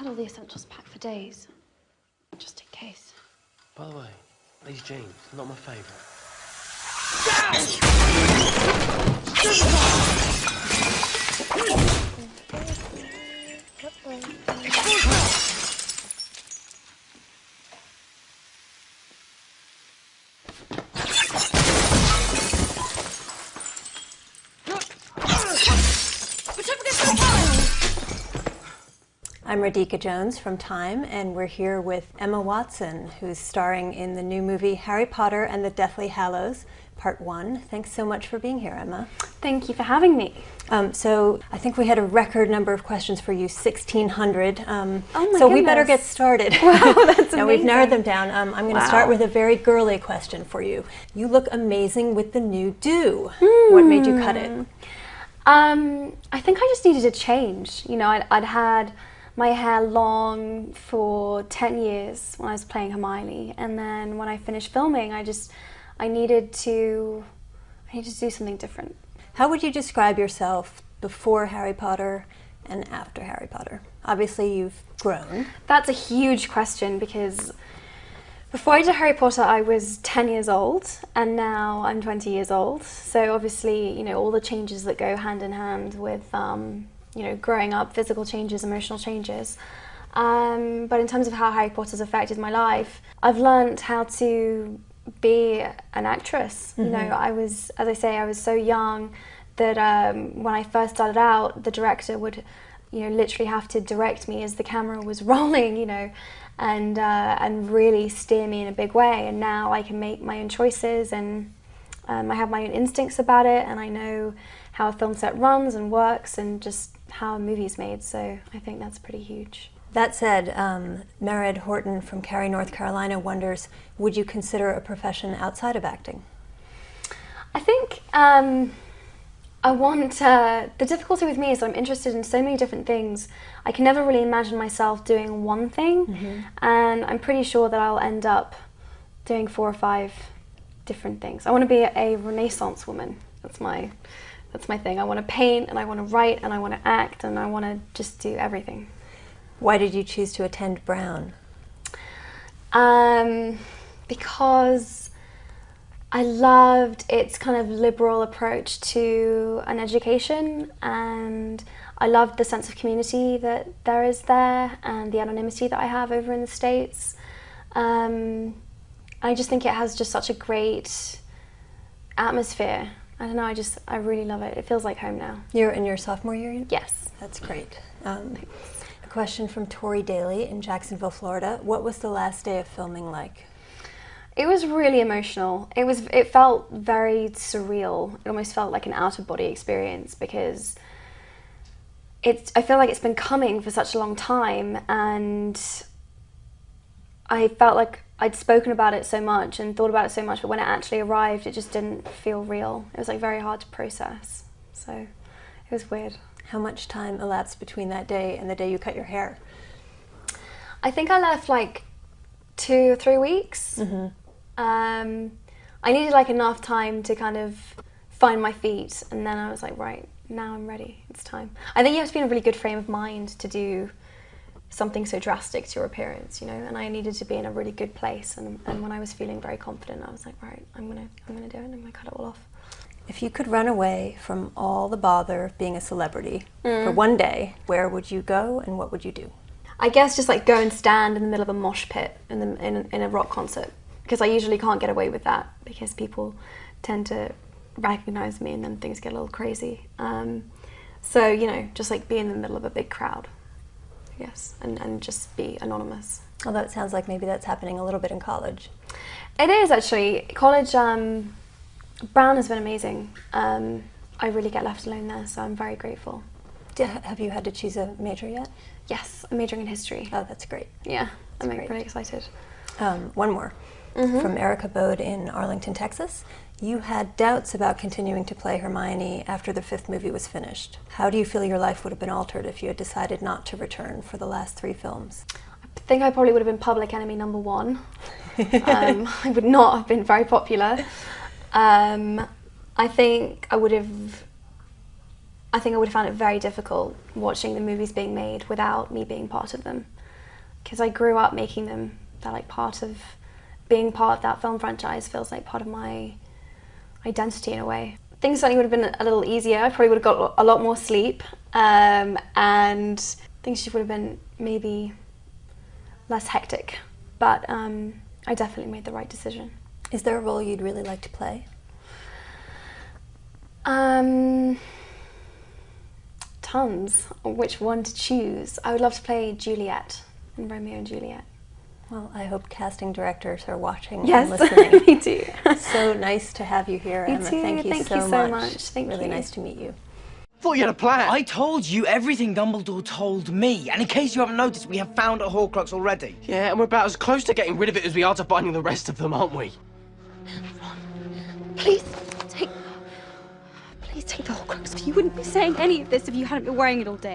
had all the essentials packed for days, just in case. By the way, these jeans, not my favourite. I'm Radhika Jones from Time, and we're here with Emma Watson, who's starring in the new movie Harry Potter and the Deathly Hallows, Part 1. Thanks so much for being here, Emma. Thank you for having me. So I think we had a record number of questions for you, 1,600. Oh my so goodness. we better get started. Wow, that's amazing. Now we've narrowed them down. I'm going to start with a very girly question for you. You look amazing with the new do. What made you cut it? I think I just needed a change. You know, I'd had my hair long for 10 years when I was playing Hermione, and then when I finished filming, I needed to do something different. How would you describe yourself before Harry Potter and after Harry Potter? Obviously, you've grown. That's a huge question, because before I did Harry Potter, I was 10 years old, and now I'm 20 years old. So obviously, you know, all the changes that go hand in hand with, you know, growing up, physical changes, emotional changes. But in terms of how Harry Potter's affected my life, I've learned how to be an actress. You know, I was, as I say, I was so young that when I first started out, the director would, you know, literally have to direct me as the camera was rolling, you know, and really steer me in a big way. And now I can make my own choices, and I have my own instincts about it, and I know how a film set runs and works, and just how a movie's made. So I think that's pretty huge. That said, Mered Horton from Cary, North Carolina wonders, would you consider a profession outside of acting? I think I want, the difficulty with me is that I'm interested in so many different things. I can never really imagine myself doing one thing, and I'm pretty sure that I'll end up doing 4 or 5 different things. I want to be a Renaissance woman. That's my thing. I want to paint, and I want to write, and I want to act, and I want to just do everything. Why did you choose to attend Brown? Because I loved its kind of liberal approach to an education, and I loved the sense of community that there is there, and the anonymity that I have over in the States. I just think it has just such a great atmosphere. I don't know, I really love it. It feels like home now. You're in your sophomore year? Yes. That's great. A question from Tori Daly in Jacksonville, Florida. What was the last day of filming like? It was really emotional. It felt very surreal. It almost felt like an out-of-body experience, because I feel like it's been coming for such a long time, and I felt like I'd spoken about it so much and thought about it so much, but when it actually arrived, it just didn't feel real. It was like very hard to process. So it was weird. How much time elapsed between that day and the day you cut your hair? I think I left like 2 or 3 weeks. I needed like enough time to kind of find my feet, and then I was like, right, now I'm ready, it's time. I think you have to be in a really good frame of mind to do something so drastic to your appearance, you know, and I needed to be in a really good place, and when I was feeling very confident, I was like, right, I'm gonna do it, and I'm gonna cut it all off. If you could run away from all the bother of being a celebrity for one day, where would you go and what would you do? I guess just like go and stand in the middle of a mosh pit in a rock concert, because I usually can't get away with that, because people tend to recognize me and then things get a little crazy. So, you know, just like be in the middle of a big crowd, yes, and just be anonymous. Although it sounds like maybe that's happening a little bit in college. It is actually. College, Brown has been amazing. I really get left alone there, so I'm very grateful. Have you had to choose a major yet? Yes, I'm majoring in history. Oh, that's great. Yeah, I'm great. really excited. One more. From Erica Bode in Arlington, Texas. You had doubts about continuing to play Hermione after the 5th movie was finished. How do you feel your life would have been altered if you had decided not to return for the last 3 films? I think I probably would have been public enemy number 1. I would not have been very popular. I think I would have I think I would have found it very difficult watching the movies being made without me being part of them. Because I grew up making them. They're like part of, being part of that film franchise feels like part of my identity in a way. Things certainly would have been a little easier. I probably would have got a lot more sleep, and things just would have been maybe less hectic. But I definitely made the right decision. Is there a role you'd really like to play? Tons. Which one to choose? I would love to play Juliet in Romeo and Juliet. Well, I hope casting directors are watching Yes, and listening. me too. So nice to have you here, Me Emma. too. Thank you so much. Thank really you. nice to meet you. Thought you had a plan. I told you everything Dumbledore told me. And in case you haven't noticed, we have found a Horcrux already. Yeah, and we're about as close to getting rid of it as we are to finding the rest of them, aren't we? Please take the Horcrux. You wouldn't be saying any of this if you hadn't been wearing it all day.